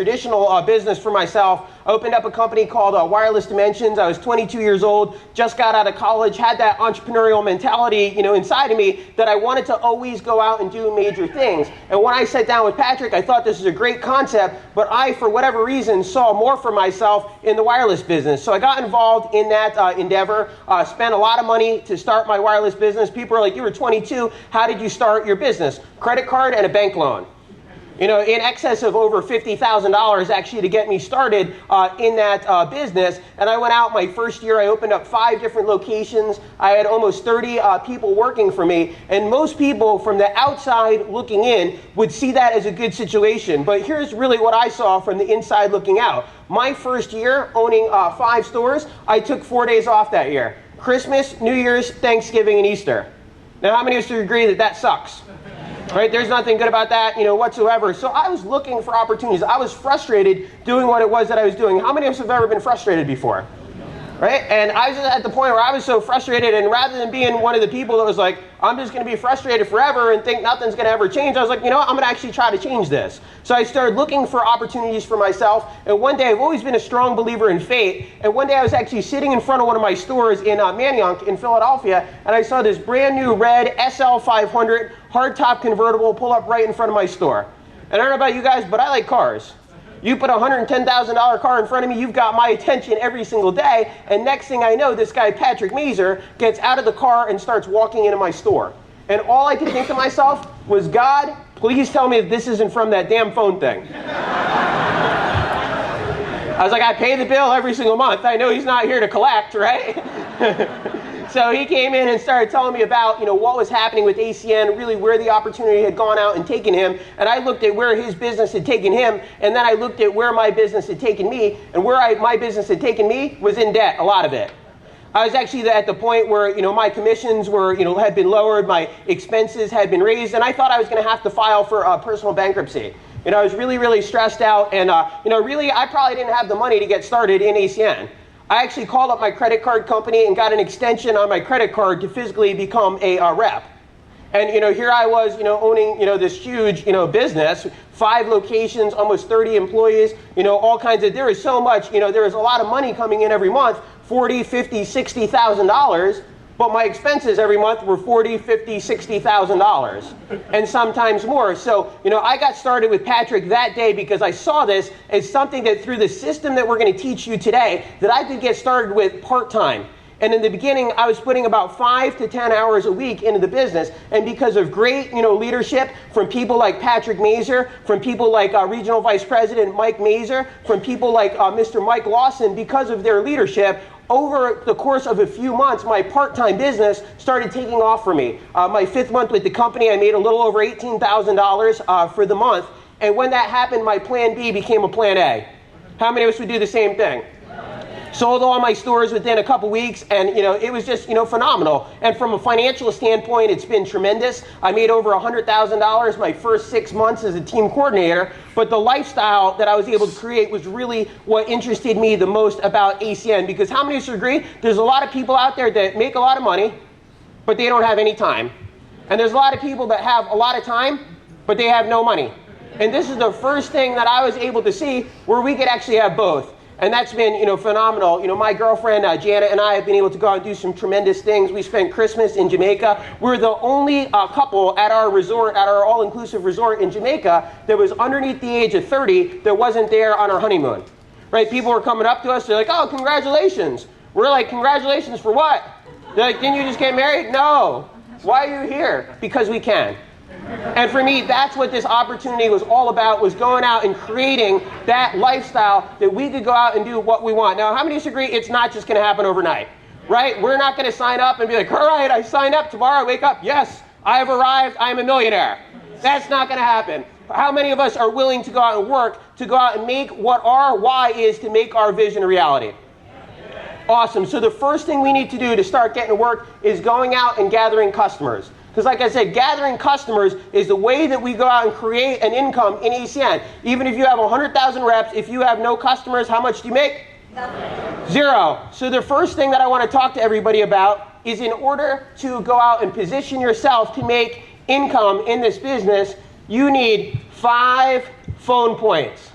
traditional business for myself. I opened up a company called Wireless Dimensions. I was 22 years old, just got out of college, had that entrepreneurial mentality, inside of me that I wanted to always go out and do major things. And when I sat down with Patrick, I thought this was a great concept, but I, for whatever reason, saw more for myself in the wireless business. So I got involved in that endeavor, spent a lot of money to start my wireless business. People are like, you were 22, how did you start your business? Credit card and a bank loan. In excess of over $50,000 actually to get me started in that business. And I went out my first year, I opened up 5 different locations. I had almost 30 people working for me. And most people from the outside looking in would see that as a good situation. But here's really what I saw from the inside looking out. My first year owning 5 stores, I took 4 days off that year. Christmas, New Year's, Thanksgiving, and Easter. Now, how many of us would agree that that sucks? Right? There's nothing good about that, whatsoever. So I was looking for opportunities. I was frustrated doing what it was that I was doing. How many of us have ever been frustrated before? Right? And I was at the point where I was so frustrated, and rather than being one of the people that was like, I'm just going to be frustrated forever and think nothing's going to ever change, I was like, I'm going to actually try to change this. So I started looking for opportunities for myself, and one day, I've always been a strong believer in fate, and one day I was actually sitting in front of one of my stores in Manayunk in Philadelphia, and I saw this brand new red SL500 hardtop convertible pull up right in front of my store. And I don't know about you guys, but I like cars. You put a $110,000 car in front of me, you've got my attention every single day. And next thing I know, this guy, Patrick Mazer, gets out of the car and starts walking into my store. And all I could think to myself was, God, please tell me if this isn't from that damn phone thing. I was like, I pay the bill every single month. I know he's not here to collect, right? So he came in and started telling me about, what was happening with ACN, really where the opportunity had gone out and taken him. And I looked at where his business had taken him, and then I looked at where my business had taken me, and where my business had taken me was in debt, a lot of it. I was actually at the point where, my commissions were, had been lowered, my expenses had been raised, and I thought I was going to have to file for personal bankruptcy. I was really, really stressed out, and, really, I probably didn't have the money to get started in ACN. I actually called up my credit card company and got an extension on my credit card to physically become a rep. And, here I was, owning, this huge, business, 5 locations, almost 30 employees, all kinds of, there was so much, there was a lot of money coming in every month, $40,000, $50,000, $60,000. But my expenses every month were $40,000, $50,000, $60,000, and sometimes more. So, I got started with Patrick that day because I saw this as something that through the system that we're going to teach you today, that I could get started with part-time. And in the beginning, I was putting about 5 to 10 hours a week into the business. And because of great, leadership from people like Patrick Mazer, from people like Regional Vice President Mike Mazer, from people like Mr. Mike Lawson, because of their leadership, over the course of a few months, my part-time business started taking off for me. My 5th month with the company, I made a little over $18,000 for the month. And when that happened, my plan B became a plan A. How many of us would do the same thing? Sold all my stores within a couple weeks, and it was just phenomenal. And from a financial standpoint, it's been tremendous. I made over $100,000 my first 6 months as a team coordinator. But the lifestyle that I was able to create was really what interested me the most about ACN. Because how many of us agree? There's a lot of people out there that make a lot of money, but they don't have any time. And there's a lot of people that have a lot of time, but they have no money. And this is the first thing that I was able to see where we could actually have both. And that's been, phenomenal. My girlfriend, Janet, and I have been able to go out and do some tremendous things. We spent Christmas in Jamaica. We're the only couple at our resort, at our all-inclusive resort in Jamaica, that was underneath the age of 30 that wasn't there on our honeymoon. Right? People were coming up to us. They're like, oh, congratulations. We're like, congratulations for what? They're like, didn't you just get married? No. Why are you here? Because we can. And for me, that's what this opportunity was all about, was going out and creating that lifestyle that we could go out and do what we want. Now, how many of us agree it's not just going to happen overnight, right? We're not going to sign up and be like, all right, I signed up. Tomorrow I wake up. Yes, I have arrived. I am a millionaire. That's not going to happen. How many of us are willing to go out and work, to go out and make what our why is, to make our vision a reality? Awesome. So the first thing we need to do to start getting to work is going out and gathering customers. Because like I said, gathering customers is the way that we go out and create an income in ACN. Even if you have 100,000 reps, if you have no customers, how much do you make? Nothing. 0. So the first thing that I want to talk to everybody about is, in order to go out and position yourself to make income in this business, you need 5 phone points.